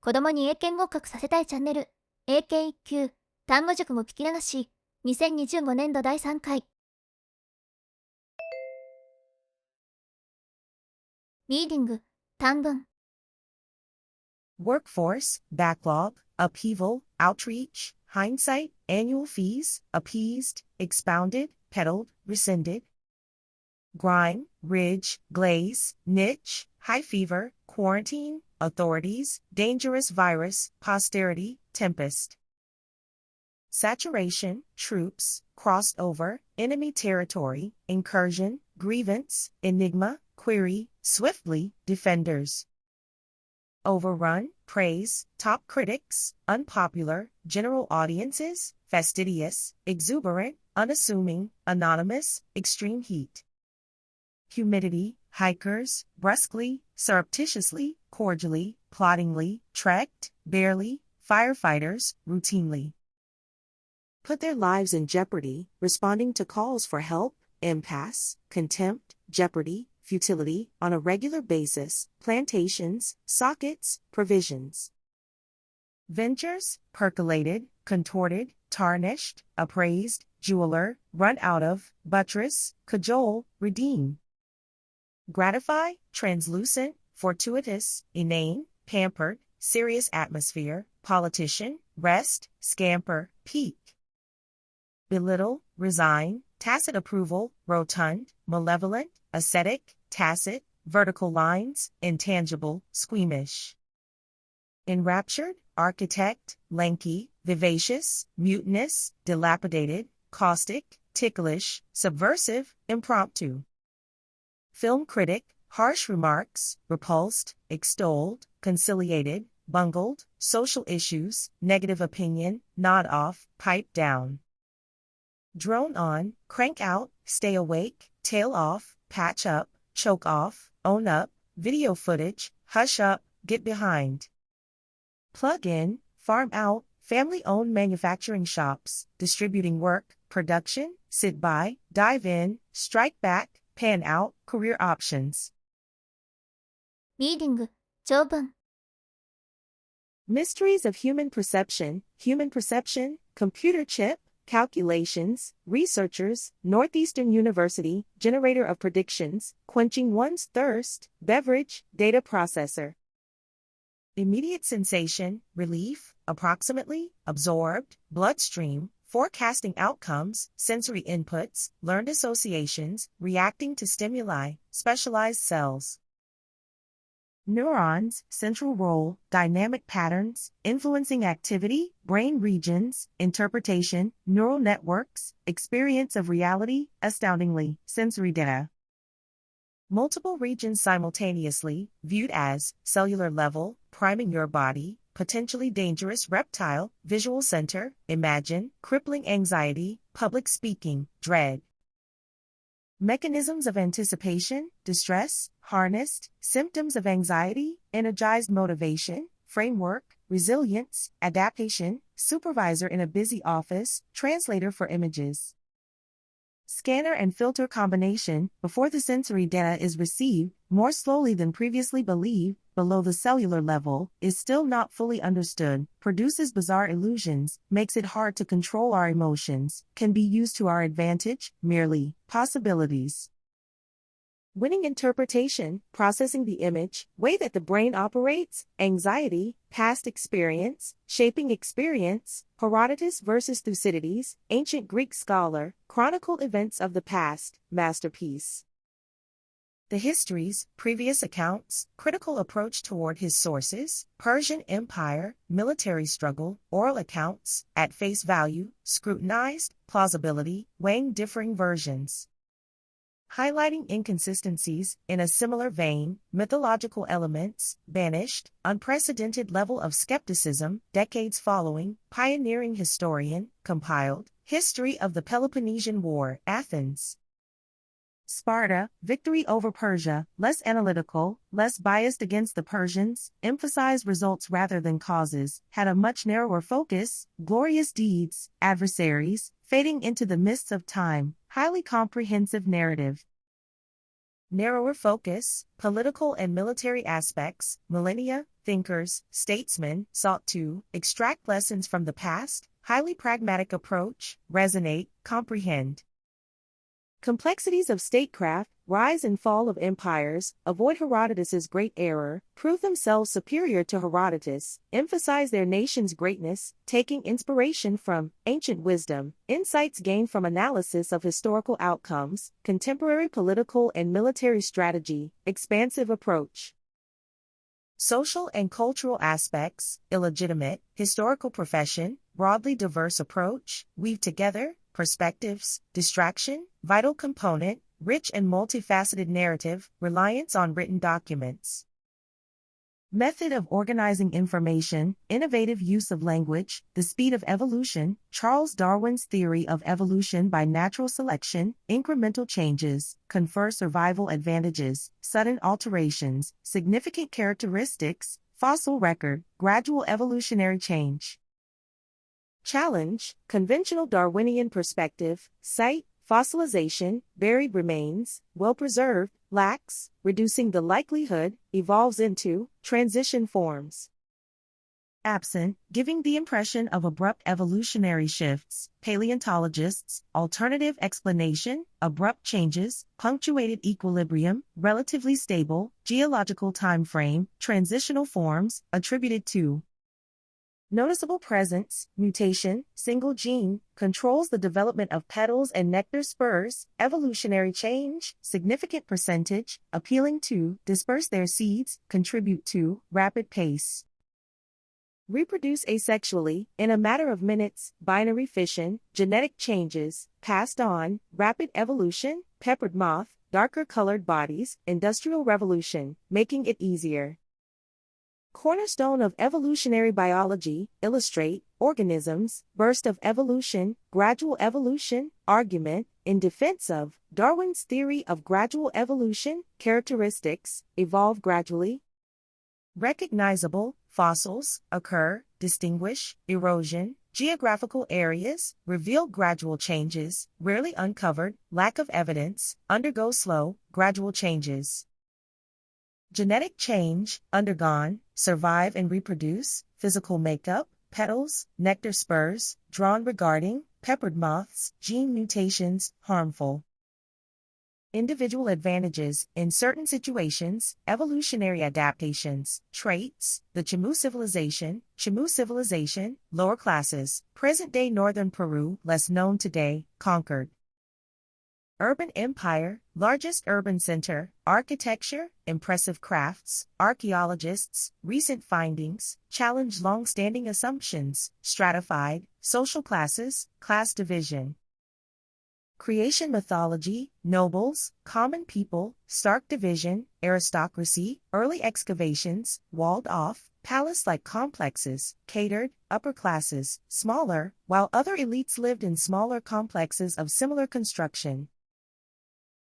子供に英検合格させたいチャンネル、英検1級、単語塾も聞き流し、2025年度第3回。リーディング、短文。Workforce, backlog, upheaval, outreach, hindsight, annual fees, appeased, expounded, peddled, rescinded. Grime, ridge, glaze, niche, high fever, quarantine, authorities, dangerous virus, posterity, tempest. Saturation, troops, crossed over, enemy territory, incursion, grievance, enigma, query, swiftly, defenders. Overrun, praise, top critics, unpopular, general audiences, fastidious, exuberant, unassuming, anonymous, extreme heat. Humidity, hikers, brusquely, surreptitiously, cordially, ploddingly, trekked, barely, firefighters, routinely. Put their lives in jeopardy, responding to calls for help, impasse, contempt, jeopardy, futility, on a regular basis, plantations, sockets, provisions. Ventures, percolated, contorted, tarnished, appraised, jeweler, run out of, buttress, cajole, redeem. Gratify, translucent, fortuitous, inane, pampered, serious atmosphere, politician, rest, scamper, peak. Belittle, resign, tacit approval, rotund, malevolent, ascetic, tacit, vertical lines, intangible, squeamish. Enraptured, architect, lanky, vivacious, mutinous, dilapidated, caustic, ticklish, subversive, impromptu. Film critic, harsh remarks, repulsed, extolled, conciliated, bungled, social issues, negative opinion, nod off, pipe down. Drone on, crank out, stay awake, tail off, patch up, choke off, own up, video footage, hush up, get behind. Plug in, farm out, family-owned manufacturing shops, distributing work, production, sit by, dive in, strike back, pan out, career options. リーディング、長文。Mysteries of human perception, computer chip, calculations, researchers, Northeastern University, generator of predictions, quenching one's thirst, beverage, data processor. Immediate sensation, relief, approximately, absorbed, bloodstream, forecasting outcomes, sensory inputs, learned associations, reacting to stimuli, specialized cells. Neurons, central role, dynamic patterns, influencing activity, brain regions, interpretation, neural networks, experience of reality, astoundingly, sensory data. Multiple regions simultaneously, viewed as cellular level, priming your body, potentially dangerous reptile, visual center, imagine, crippling anxiety, public speaking, dread. Mechanisms of anticipation, distress, harnessed, symptoms of anxiety, energized motivation, framework, resilience, adaptation, supervisor in a busy office, translator for images. Scanner and filter combination, before the sensory data is received, more slowly than previously believed, below the cellular level, is still not fully understood, produces bizarre illusions, makes it hard to control our emotions, can be used to our advantage, merely, possibilities. Winning interpretation, processing the image, way that the brain operates, anxiety, past experience, shaping experience, Herodotus versus Thucydides, ancient Greek scholar, chronicled events of the past, masterpiece. The histories, previous accounts, critical approach toward his sources, Persian Empire, military struggle, oral accounts, at face value, scrutinized, plausibility, weighing differing versions. Highlighting inconsistencies, in a similar vein, mythological elements, banished, unprecedented level of skepticism, decades following, pioneering historian, compiled, History of the Peloponnesian War, Athens. Sparta, victory over Persia, less analytical, less biased against the Persians, emphasized results rather than causes, had a much narrower focus, glorious deeds, adversaries, fading into the mists of time, highly comprehensive narrative. narrower focus, political and military aspects, millennia, thinkers, statesmen, sought to extract lessons from the past, highly pragmatic approach, resonate, comprehend. Complexities of statecraft, rise and fall of empires, avoid Herodotus's great error, prove themselves superior to Herodotus, emphasize their nation's greatness, taking inspiration from ancient wisdom, insights gained from analysis of historical outcomes, contemporary political and military strategy, expansive approach. Social and cultural aspects, illegitimate, historical profession, broadly diverse approach, weave together, perspectives, distraction, vital component, rich and multifaceted narrative, reliance on written documents. Method of organizing information, innovative use of language, the speed of evolution, Charles Darwin's theory of evolution by natural selection, incremental changes, confer survival advantages, sudden alterations, significant characteristics, fossil record, gradual evolutionary change. Challenge, conventional Darwinian perspective, site, fossilization, buried remains, well-preserved, lacks, reducing the likelihood, evolves into, transition forms. Absent, giving the impression of abrupt evolutionary shifts, paleontologists, alternative explanation, abrupt changes, punctuated equilibrium, relatively stable, geological time frame, transitional forms, attributed to. Noticeable presence, mutation, single gene, controls the development of petals and nectar spurs, evolutionary change, significant percentage, appealing to, disperse their seeds, contribute to, rapid pace. Reproduce asexually, in a matter of minutes, binary fission, genetic changes, passed on, rapid evolution, peppered moth, darker colored bodies, industrial revolution, making it easier. Cornerstone of evolutionary biology, illustrate, organisms, burst of evolution, gradual evolution, argument, in defense of, Darwin's theory of gradual evolution, characteristics, evolve gradually. Recognizable, fossils, occur, distinguish, erosion, geographical areas, reveal gradual changes, rarely uncovered, lack of evidence, undergo slow, gradual changes. Genetic change, undergone, survive and reproduce, physical makeup, petals, nectar spurs, drawn regarding, peppered moths, gene mutations, harmful. Individual advantages, in certain situations, evolutionary adaptations, traits, the Chimu civilization, lower classes, present-day northern Peru, less known today, conquered. Urban empire, largest urban center, architecture, impressive crafts, archaeologists, recent findings, challenge long-standing assumptions, stratified, social classes, class division. Creation mythology, nobles, common people, stark division, aristocracy, early excavations, walled off, palace-like complexes, catered, upper classes, smaller, while other elites lived in smaller complexes of similar construction.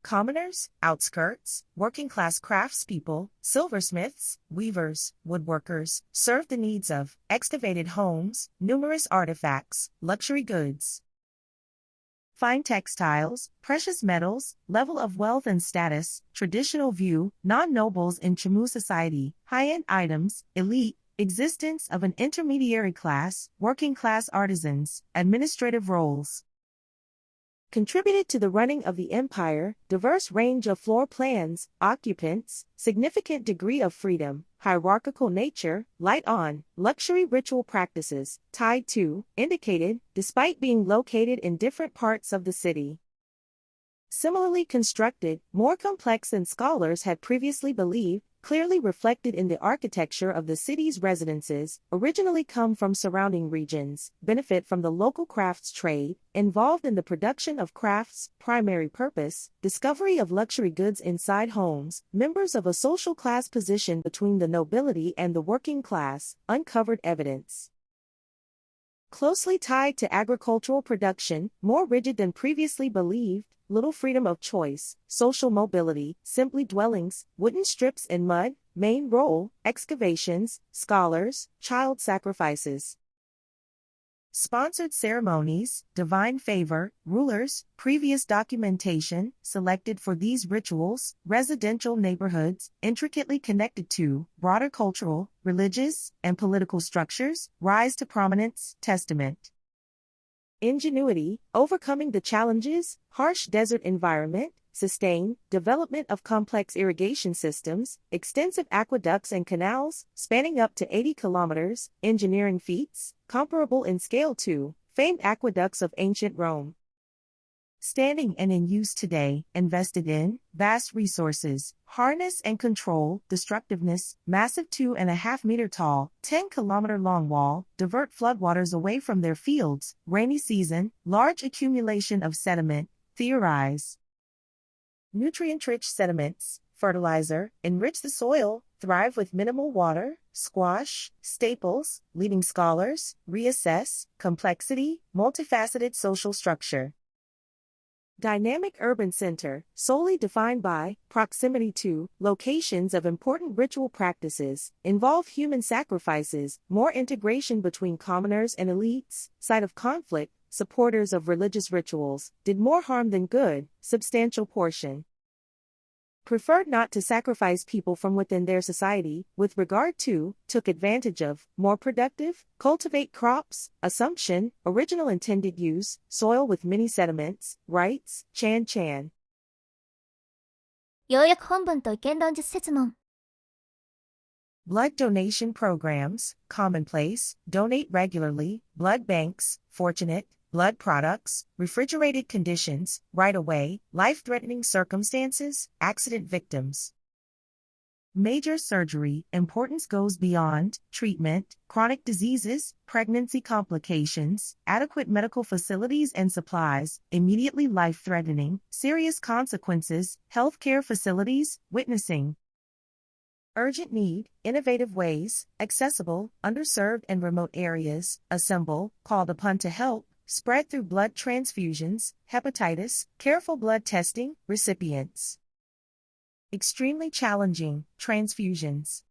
Commoners, outskirts, working-class craftspeople, silversmiths, weavers, woodworkers, served the needs of excavated homes, numerous artifacts, luxury goods. Fine textiles, precious metals, level of wealth and status, traditional view, non-nobles in Chimu society, high-end items, elite, existence of an intermediary class, working-class artisans, administrative roles. Contributed to the running of the empire, diverse range of floor plans, occupants, significant degree of freedom, hierarchical nature, light on, luxury ritual practices, tied to, indicated, despite being located in different parts of the city. Similarly constructed, more complex than scholars had previously believed, clearly reflected in the architecture of the city's residences, originally come from surrounding regions, benefit from the local crafts trade, involved in the production of crafts, primary purpose, discovery of luxury goods inside homes, members of a social class position between the nobility and the working class, uncovered evidence. Closely tied to agricultural production, more rigid than previously believed, little freedom of choice, social mobility, simply dwellings, wooden strips in mud, main role, excavations, scholars, child sacrifices. Sponsored ceremonies, divine favor, rulers, previous documentation, selected for these rituals, residential neighborhoods, intricately connected to, broader cultural, religious, and political structures, rise to prominence, testament. Ingenuity, overcoming the challenges, harsh desert environment, sustain, development of complex irrigation systems, extensive aqueducts and canals, spanning up to 80 kilometers, engineering feats, comparable in scale to, famed aqueducts of ancient Rome. Standing and in use today, invested in, vast resources, harness and control, destructiveness, massive 2.5 meter tall, 10-kilometer long wall, divert floodwaters away from their fields, rainy season, large accumulation of sediment, theorize. Nutrient-rich sediments, fertilizer, enrich the soil, thrive with minimal water, squash, staples, leading scholars, reassess, complexity, multifaceted social structure. Dynamic urban center, solely defined by, proximity to, locations of important ritual practices, involve human sacrifices, more integration between commoners and elites, site of conflict, supporters of religious rituals, did more harm than good, substantial portion. Preferred not to sacrifice people from within their society, with regard to, took advantage of, more productive, cultivate crops, assumption, original intended use, soil with many sediments, rights, chan. 要約本文と意見論述説問。Blood donation programs, commonplace, donate regularly, blood banks, fortunate, blood products, refrigerated conditions, right away, life-threatening circumstances, accident victims. Major surgery, importance goes beyond, treatment, chronic diseases, pregnancy complications, adequate medical facilities and supplies, immediately life-threatening, serious consequences, healthcare facilities, witnessing. Urgent need, innovative ways, accessible, underserved and remote areas, assemble, called upon to help, spread through blood transfusions, hepatitis, careful blood testing, recipients. Extremely challenging, transfusions.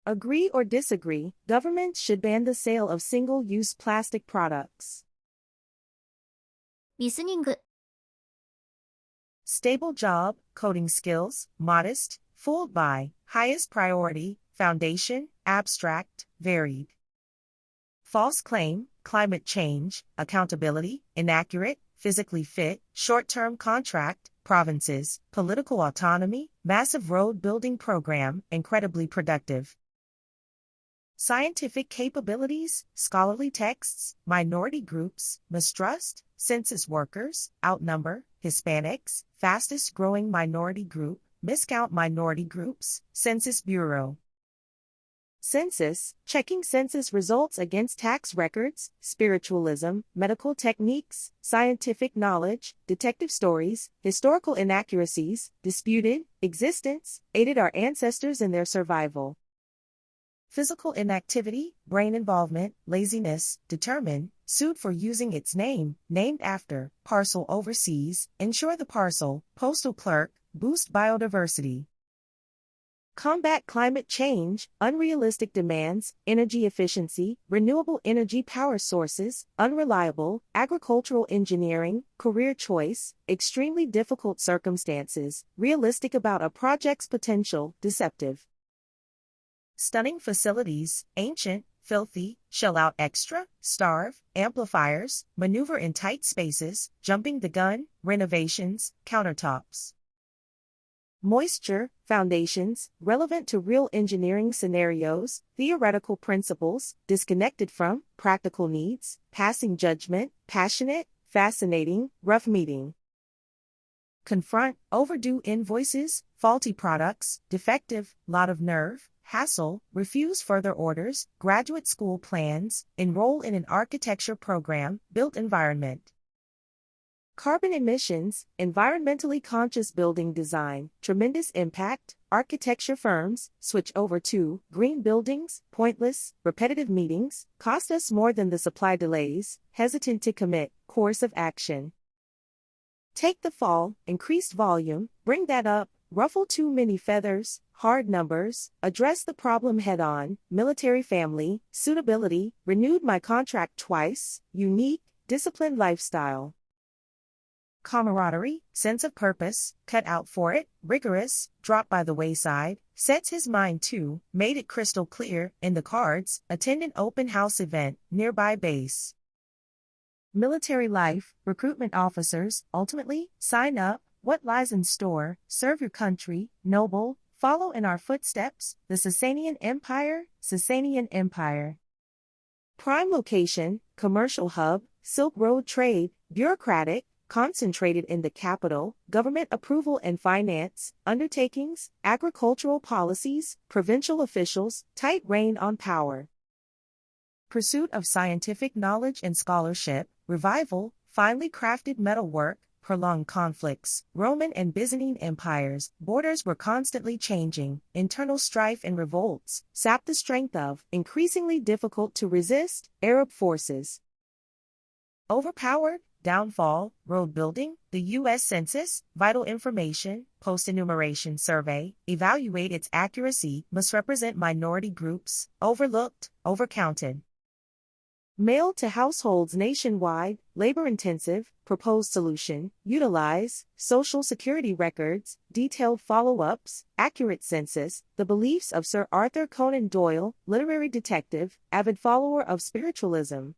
Agree or disagree, governments should ban the sale of single-use plastic products. リスニング。Stable job, coding skills, modest, fooled by, highest priority, foundation, abstract, varied. False claim, climate change, accountability, inaccurate, physically fit, short-term contract, provinces, political autonomy, massive road building program, incredibly productive. Scientific capabilities, scholarly texts, minority groups, mistrust, census workers, outnumber, Hispanics, fastest growing minority group, miscount minority groups, Census Bureau. Census, checking census results against tax records, spiritualism, medical techniques, scientific knowledge, detective stories, historical inaccuracies, disputed, existence, aided our ancestors in their survival. Physical inactivity, brain involvement, laziness, determine, sued for using its name, named after, parcel overseas, insure the parcel, postal clerk, boost biodiversity. Combat climate change, unrealistic demands, energy efficiency, renewable energy power sources, unreliable, agricultural engineering, career choice, extremely difficult circumstances, realistic about a project's potential, deceptive. Stunning facilities, ancient, filthy, shell out extra, starve, amplifiers, maneuver in tight spaces, jumping the gun, renovations, countertops. Moisture, foundations, relevant to real engineering scenarios, theoretical principles, disconnected from, practical needs, passing judgment, passionate, fascinating, rough meeting. Confront, overdue invoices, faulty products, defective, lot of nerve, hassle, refuse further orders, graduate school plans, enroll in an architecture program, built environment. Carbon emissions, environmentally conscious building design, tremendous impact, architecture firms, switch over to, green buildings, pointless, repetitive meetings, cost us more than the supply delays, hesitant to commit, course of action. Take the fall, increased volume, bring that up, ruffle too many feathers, hard numbers, address the problem head-on, military family, suitability, renewed my contract twice, unique, disciplined lifestyle. Camaraderie, sense of purpose, cut out for it, rigorous, dropped by the wayside, sets his mind to, made it crystal clear, in the cards, attend an open house event, nearby base. Military life, recruitment officers, ultimately, sign up, what lies in store, serve your country, noble, follow in our footsteps, the Sasanian Empire. Prime location, commercial hub, Silk Road trade, bureaucratic, concentrated in the capital, government approval and finance, undertakings, agricultural policies, provincial officials, tight rein on power. Pursuit of scientific knowledge and scholarship, revival, finely crafted metalwork, prolonged conflicts, Roman and Byzantine empires, borders were constantly changing, internal strife and revolts, sapped the strength of, increasingly difficult to resist, Arab forces. Overpowered, downfall, road building, the U.S. Census, vital information, post-enumeration survey, evaluate its accuracy, must represent minority groups, overlooked, overcounted. Mail to households nationwide, labor-intensive, proposed solution, utilize, Social Security records, detailed follow-ups, accurate census, the beliefs of Sir Arthur Conan Doyle, literary detective, avid follower of spiritualism.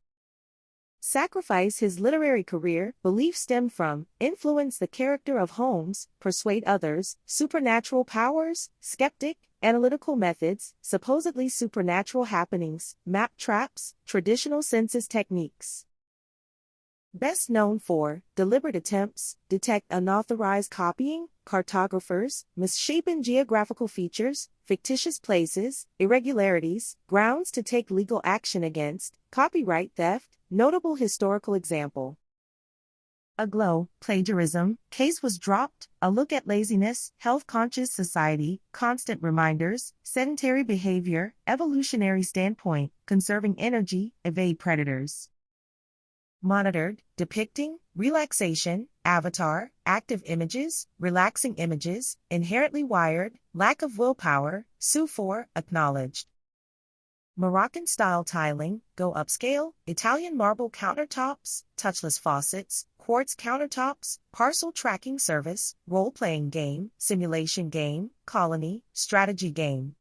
Sacrifice his literary career, beliefs stem from, influence the character of Holmes, persuade others, supernatural powers, skeptic, analytical methods, supposedly supernatural happenings, map traps, traditional census techniques. Best known for, deliberate attempts, detect unauthorized copying, cartographers, misshapen geographical features, fictitious places, irregularities, grounds to take legal action against, copyright theft, notable historical example. Aglow, plagiarism, case was dropped, a look at laziness, health-conscious society, constant reminders, sedentary behavior, evolutionary standpoint, conserving energy, evade predators. Monitored, depicting, relaxation, avatar, active images, relaxing images, inherently wired, lack of willpower, sue for, acknowledged. Moroccan-style tiling, go upscale, Italian marble countertops, touchless faucets, quartz countertops, parcel tracking service, role-playing game, simulation game, colony, strategy game.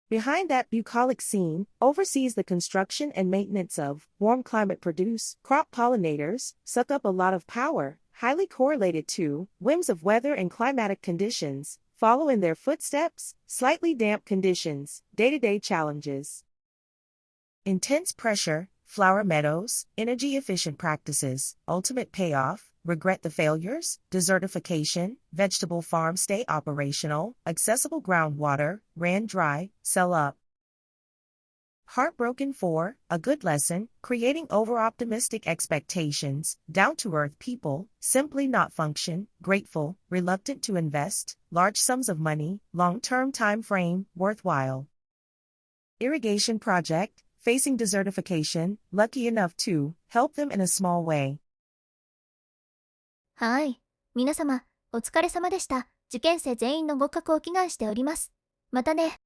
Behind that bucolic scene, oversees the construction and maintenance of, warm climate produce, crop pollinators, suck up a lot of power, highly correlated to, whims of weather and climatic conditions, follow in their footsteps, slightly damp conditions, day-to-day challenges. Intense pressure, flower meadows, energy-efficient practices, ultimate payoff, regret the failures, desertification, vegetable farm stay operational, accessible groundwater, ran dry, sell up. Heartbroken for, a good lesson, creating over-optimistic expectations, down-to-earth people, simply not function, grateful, reluctant to invest, large sums of money, long-term time frame, worthwhile. Irrigation project, facing desertification, lucky enough to, help them in a small way. はい。皆様、お疲れ様でした。受験生全員の合格を祈願しております。またね。